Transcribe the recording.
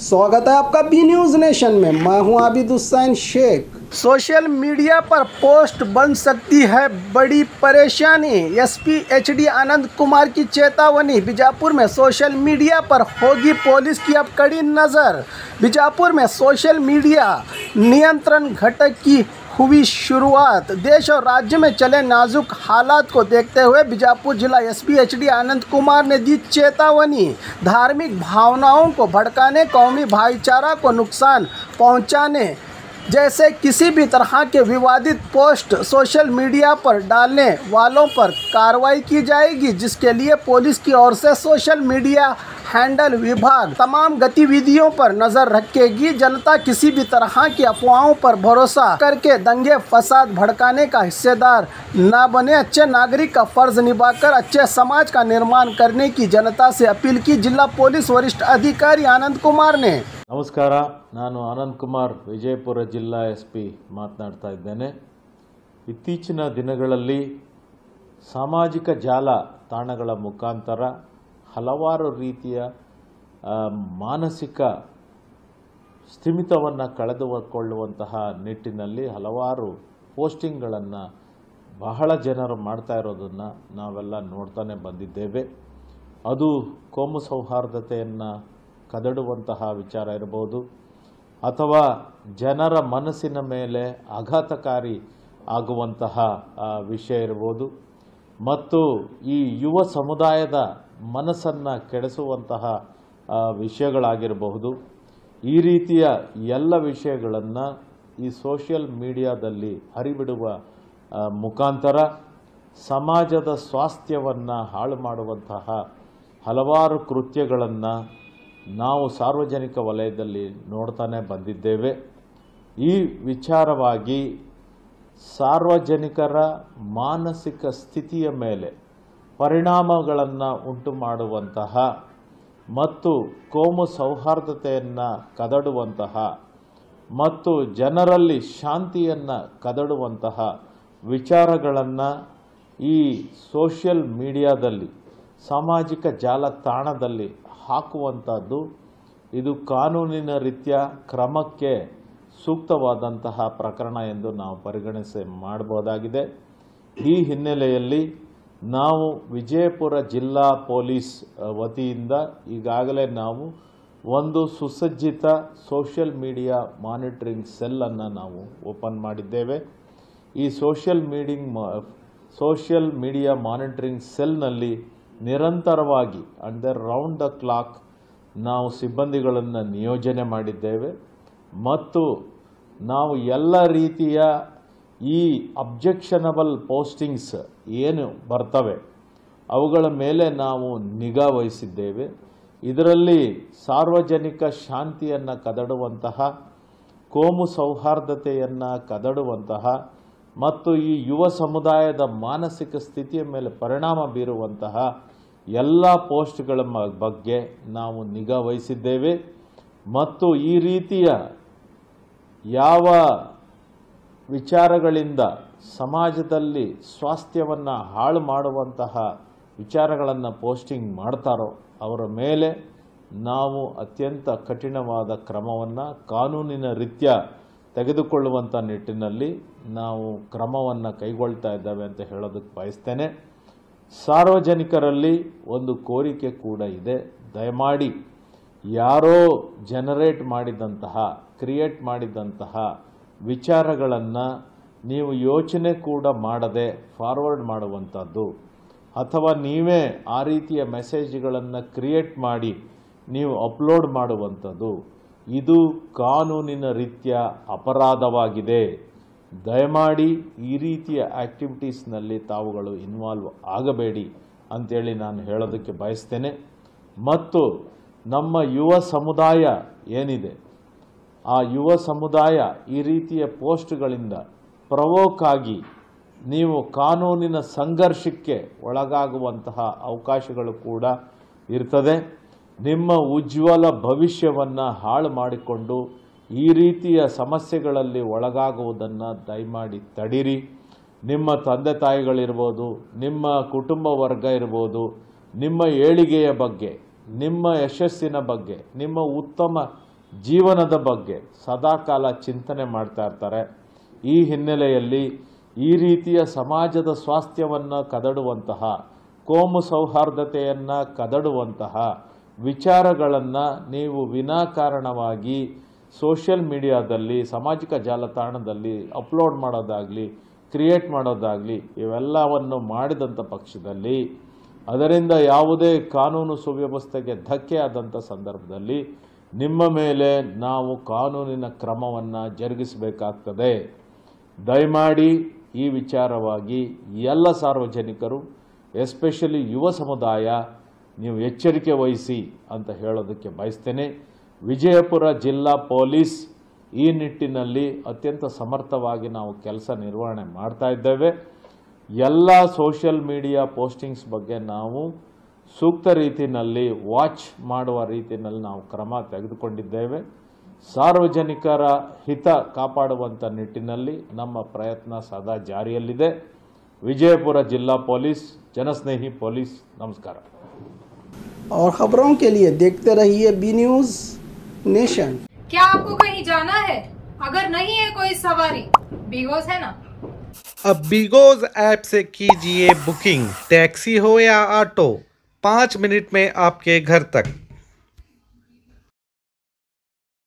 स्वागत है आपका बी न्यूज़ नेशन में। मैं हूं आबिद हुसैन शेख। सोशल मीडिया पर पोस्ट बन सकती है बड़ी परेशानी। एसपी एचडी आनंद कुमार की चेतावनी। बीजापुर में सोशल मीडिया पर होगी पुलिस की अब कड़ी नज़र। बीजापुर में सोशल मीडिया नियंत्रण घटक की हुई शुरुआत। देश और राज्य में चले नाजुक हालात को देखते हुए बीजापुर जिला एसपी एचडी आनंद कुमार ने दी चेतावनी। धार्मिक भावनाओं को भड़काने, कौमी भाईचारा को नुकसान पहुंचाने जैसे किसी भी तरह के विवादित पोस्ट सोशल मीडिया पर डालने वालों पर कार्रवाई की जाएगी, जिसके लिए पुलिस की ओर से सोशल मीडिया हैंडल विभाग तमाम गतिविधियों पर नजर रखेगी। जनता किसी भी तरह की अफवाहों पर भरोसा करके दंगे फसाद भड़काने का हिस्सेदार न बने। अच्छे नागरिक का फर्ज निभाकर अच्छे समाज का निर्माण करने की जनता से अपील की जिला पुलिस वरिष्ठ अधिकारी आनंद कुमार ने। ನಮಸ್ಕಾರ, ನಾನು ಆನಂದ್ ಕುಮಾರ್, ವಿಜಯಪುರ ಜಿಲ್ಲಾ ಎಸ್ಪಿ ಮಾತನಾಡ್ತಾ ಇದ್ದೇನೆ. ಇತ್ತೀಚಿನ ದಿನಗಳಲ್ಲಿ ಸಾಮಾಜಿಕ ಜಾಲ ತಾಣಗಳ ಮುಖಾಂತರ ಹಲವಾರು ರೀತಿಯ ಮಾನಸಿಕ ಸ್ಥಿಮಿತವನ್ನು ಕಳೆದುಕೊಳ್ಳುವಂತಹ ನಿಟ್ಟಿನಲ್ಲಿ ಹಲವಾರು ಪೋಸ್ಟಿಂಗ್ಗಳನ್ನು ಬಹಳ ಜನರು ಮಾಡ್ತಾ ಇರೋದನ್ನು ನಾವೆಲ್ಲ ನೋಡ್ತಾನೆ ಬಂದಿದ್ದೇವೆ. ಅದು ಕೋಮು ಸೌಹಾರ್ದತೆಯನ್ನು ಕದಡುವಂತಹ ವಿಚಾರ ಇರಬಹುದು, ಅಥವಾ ಜನರ ಮನಸ್ಸಿನ ಮೇಲೆ ಆಘಾತಕಾರಿ ಆಗುವಂತಹ ವಿಷಯ ಇರಬಹುದು, ಮತ್ತು ಈ ಯುವ ಸಮುದಾಯದ ಮನಸ್ಸನ್ನು ಕೆಡಿಸುವಂತಹ ವಿಷಯಗಳಾಗಿರಬಹುದು. ಈ ರೀತಿಯ ಎಲ್ಲ ವಿಷಯಗಳನ್ನು ಈ ಸೋಷಿಯಲ್ ಮೀಡಿಯಾದಲ್ಲಿ ಹರಿಬಿಡುವ ಮುಖಾಂತರ ಸಮಾಜದ ಸ್ವಾಸ್ಥ್ಯವನ್ನು ಹಾಳು ಮಾಡುವಂತಹ ಹಲವಾರು ಕೃತ್ಯಗಳನ್ನು ನಾವು ಸಾರ್ವಜನಿಕ ವಲಯದಲ್ಲಿ ನೋಡ್ತಾನೆ ಬಂದಿದ್ದೇವೆ. ಈ ವಿಚಾರವಾಗಿ ಸಾರ್ವಜನಿಕರ ಮಾನಸಿಕ ಸ್ಥಿತಿಯ ಮೇಲೆ ಪರಿಣಾಮಗಳನ್ನು ಉಂಟು ಮಾಡುವಂತಹ ಮತ್ತು ಕೋಮು ಸೌಹಾರ್ದತೆಯನ್ನು ಕದಡುವಂತಹ ಮತ್ತು ಜನರಲ್ಲಿ ಶಾಂತಿಯನ್ನು ಕದಡುವಂತಹ ವಿಚಾರಗಳನ್ನು ಈ ಸೋಷಿಯಲ್ ಮೀಡಿಯಾದಲ್ಲಿ, ಸಾಮಾಜಿಕ ಜಾಲತಾಣದಲ್ಲಿ ಹಾಕುವಂಥದ್ದು ಇದು ಕಾನೂನಿನ ರೀತಿಯ ಕ್ರಮಕ್ಕೆ ಸೂಕ್ತವಾದಂತಹ ಪ್ರಕರಣ ಎಂದು ನಾವು ಪರಿಗಣಿಸಿ ಮಾಡಬಹುದಾಗಿದೆ. ಈ ಹಿನ್ನೆಲೆಯಲ್ಲಿ ನಾವು ವಿಜಯಪುರ ಜಿಲ್ಲಾ ಪೊಲೀಸ್ ವತಿಯಿಂದ ಈಗಾಗಲೇ ನಾವು ಒಂದು ಸುಸಜ್ಜಿತ ಸೋಷಿಯಲ್ ಮೀಡಿಯಾ ಮಾನಿಟರಿಂಗ್ ಸೆಲ್ಲನ್ನು ನಾವು ಓಪನ್ ಮಾಡಿದ್ದೇವೆ. ಈ ಸೋಷಿಯಲ್ ಮೀಡಿಯಾ ಮಾನಿಟರಿಂಗ್ ಸೆಲ್ನಲ್ಲಿ ನಿರಂತರವಾಗಿ ಅಂಡರ್ ರೌಂಡ್ ದ ಕ್ಲಾಕ್ ನಾವು ಸಿಬ್ಬಂದಿಗಳನ್ನು ನಿಯೋಜನೆ ಮಾಡಿದ್ದೇವೆ, ಮತ್ತು ನಾವು ಎಲ್ಲ ರೀತಿಯ ಈ ಅಬ್ಜೆಕ್ಷನಬಲ್ ಪೋಸ್ಟಿಂಗ್ಸ್ ಏನು ಬರ್ತವೆ ಅವುಗಳ ಮೇಲೆ ನಾವು ನಿಗಾ ವಹಿಸಿದ್ದೇವೆ. ಇದರಲ್ಲಿ ಸಾರ್ವಜನಿಕ ಶಾಂತಿಯನ್ನು ಕದಡುವಂತಹ, ಕೋಮು ಸೌಹಾರ್ದತೆಯನ್ನು ಕದಡುವಂತಹ ಮತ್ತು ಈ ಯುವ ಸಮುದಾಯದ ಮಾನಸಿಕ ಸ್ಥಿತಿಯ ಮೇಲೆ ಪರಿಣಾಮ ಬೀರುವಂತಹ ಎಲ್ಲ ಪೋಸ್ಟ್ಗಳ ಬಗ್ಗೆ ನಾವು ನಿಗಾ ವಹಿಸಿದ್ದೇವೆ. ಮತ್ತು ಈ ರೀತಿಯ ಯಾವ ವಿಚಾರಗಳಿಂದ ಸಮಾಜದಲ್ಲಿ ಸ್ವಾಸ್ಥ್ಯವನ್ನು ಹಾಳು ಮಾಡುವಂತಹ ವಿಚಾರಗಳನ್ನು ಪೋಸ್ಟಿಂಗ್ ಮಾಡ್ತಾರೋ ಅವರ ಮೇಲೆ ನಾವು ಅತ್ಯಂತ ಕಠಿಣವಾದ ಕ್ರಮವನ್ನು ಕಾನೂನಿನ ರೀತ್ಯ ತೆಗೆದುಕೊಳ್ಳುವಂಥ ನಿಟ್ಟಿನಲ್ಲಿ ನಾವು ಕ್ರಮವನ್ನು ಕೈಗೊಳ್ತಾ ಇದ್ದೇವೆ ಅಂತ ಹೇಳೋದಕ್ಕೆ ಬಯಸ್ತೇನೆ. ಸಾರ್ವಜನಿಕರಲ್ಲಿ ಒಂದು ಕೋರಿಕೆ ಕೂಡ ಇದೆ. ದಯಮಾಡಿ ಯಾರೋ ಕ್ರಿಯೇಟ್ ಮಾಡಿದಂತಹ ವಿಚಾರಗಳನ್ನು ನೀವು ಯೋಚನೆ ಕೂಡ ಮಾಡದೆ ಫಾರ್ವರ್ಡ್ ಮಾಡುವಂಥದ್ದು, ಅಥವಾ ನೀವೇ ಆ ರೀತಿಯ ಮೆಸೇಜ್ಗಳನ್ನು ಕ್ರಿಯೇಟ್ ಮಾಡಿ ನೀವು ಅಪ್ಲೋಡ್ ಮಾಡುವಂಥದ್ದು, ಇದು ಕಾನೂನಿನ ರೀತ್ಯ ಅಪರಾಧವಾಗಿದೆ. ದಯಮಾಡಿ ಈ ರೀತಿಯ ಆ್ಯಕ್ಟಿವಿಟೀಸ್ನಲ್ಲಿ ತಾವುಗಳು ಇನ್ವಾಲ್ವ್ ಆಗಬೇಡಿ ಅಂತೇಳಿ ನಾನು ಹೇಳೋದಕ್ಕೆ ಬಯಸ್ತೇನೆ. ಮತ್ತು ನಮ್ಮ ಯುವ ಸಮುದಾಯ ಏನಿದೆ, ಆ ಯುವ ಸಮುದಾಯ ಈ ರೀತಿಯ ಪೋಸ್ಟ್ಗಳಿಂದ ಪ್ರವೋಕ್ ಆಗಿ ನೀವು ಕಾನೂನಿನ ಸಂಘರ್ಷಕ್ಕೆ ಒಳಗಾಗುವಂತಹ ಅವಕಾಶಗಳು ಕೂಡ ಇರ್ತದೆ. ನಿಮ್ಮ ಉಜ್ವಲ ಭವಿಷ್ಯವನ್ನು ಹಾಳು ಮಾಡಿಕೊಂಡು ಈ ರೀತಿಯ ಸಮಸ್ಯೆಗಳಲ್ಲಿ ಒಳಗಾಗುವುದನ್ನು ದಯಮಾಡಿ ತಡೀರಿ. ನಿಮ್ಮ ತಂದೆ ತಾಯಿಗಳಿರ್ಬೋದು, ನಿಮ್ಮ ಕುಟುಂಬ ವರ್ಗ ಇರ್ಬೋದು, ನಿಮ್ಮ ಏಳಿಗೆಯ ಬಗ್ಗೆ, ನಿಮ್ಮ ಯಶಸ್ಸಿನ ಬಗ್ಗೆ, ನಿಮ್ಮ ಉತ್ತಮ ಜೀವನದ ಬಗ್ಗೆ ಸದಾಕಾಲ ಚಿಂತನೆ ಮಾಡ್ತಾ ಇರ್ತಾರೆ. ಈ ಹಿನ್ನೆಲೆಯಲ್ಲಿ ಈ ರೀತಿಯ ಸಮಾಜದ ಸ್ವಾಸ್ಥ್ಯವನ್ನು ಕದಡುವಂತಹ, ಕೋಮು ಸೌಹಾರ್ದತೆಯನ್ನು ಕದಡುವಂತಹ ವಿಚಾರಗಳನ್ನು ನೀವು ವಿನಾಕಾರಣವಾಗಿ ಸೋಷಿಯಲ್ ಮೀಡಿಯಾದಲ್ಲಿ, ಸಾಮಾಜಿಕ ಜಾಲತಾಣದಲ್ಲಿ ಅಪ್ಲೋಡ್ ಮಾಡೋದಾಗಲಿ, ಕ್ರಿಯೇಟ್ ಮಾಡೋದಾಗಲಿ ಇವೆಲ್ಲವನ್ನು ಮಾಡಿದಂಥ ಪಕ್ಷದಲ್ಲಿ ಅದರಿಂದ ಯಾವುದೇ ಕಾನೂನು ಸುವ್ಯವಸ್ಥೆಗೆ ಧಕ್ಕೆ ಆದಂಥ ಸಂದರ್ಭದಲ್ಲಿ ನಿಮ್ಮ ಮೇಲೆ ನಾವು ಕಾನೂನಿನ ಕ್ರಮವನ್ನು ಜರುಗಿಸಬೇಕಾಗ್ತದೆ. ದಯಮಾಡಿ ಈ ವಿಚಾರವಾಗಿ ಎಲ್ಲ ಸಾರ್ವಜನಿಕರು, ಎಸ್ಪೆಷಲಿ ಯುವ ಸಮುದಾಯ, ನೀವು ಎಚ್ಚರಿಕೆ ವಹಿಸಿ ಅಂತ ಹೇಳೋದಕ್ಕೆ ಬಯಸ್ತೇನೆ. ವಿಜಯಪುರ ಜಿಲ್ಲಾ ಪೊಲೀಸ್ ಈ ನಿಟ್ಟಿನಲ್ಲಿ ಅತ್ಯಂತ ಸಮರ್ಥವಾಗಿ ನಾವು ಕೆಲಸ ನಿರ್ವಹಣೆ ಮಾಡ್ತಾ ಇದ್ದೇವೆ. ಎಲ್ಲ ಸೋಷಿಯಲ್ ಮೀಡಿಯಾ ಪೋಸ್ಟಿಂಗ್ಸ್ ಬಗ್ಗೆ ನಾವು ಸೂಕ್ತ ರೀತಿಯಲ್ಲಿ ವಾಚ್ ಮಾಡುವ ರೀತಿಯಲ್ಲಿ ನಾವು ಕ್ರಮ ತೆಗೆದುಕೊಂಡಿದ್ದೇವೆ. ಸಾರ್ವಜನಿಕರ ಹಿತ ಕಾಪಾಡುವಂಥ ನಿಟ್ಟಿನಲ್ಲಿ ನಮ್ಮ ಪ್ರಯತ್ನ ಸದಾ ಜಾರಿಯಲ್ಲಿದೆ. ವಿಜಯಪುರ ಜಿಲ್ಲಾ ಪೊಲೀಸ್, ಜನಸ್ನೇಹಿ ಪೊಲೀಸ್. ನಮಸ್ಕಾರ. और खबरों के लिए देखते रहिए बी न्यूज नेशन। क्या आपको कहीं जाना है? अगर नहीं है कोई सवारी, बिगोस है ना। अब बिगोज ऐप से कीजिए बुकिंग, टैक्सी हो या ऑटो, 5 मिनट में आपके घर तक।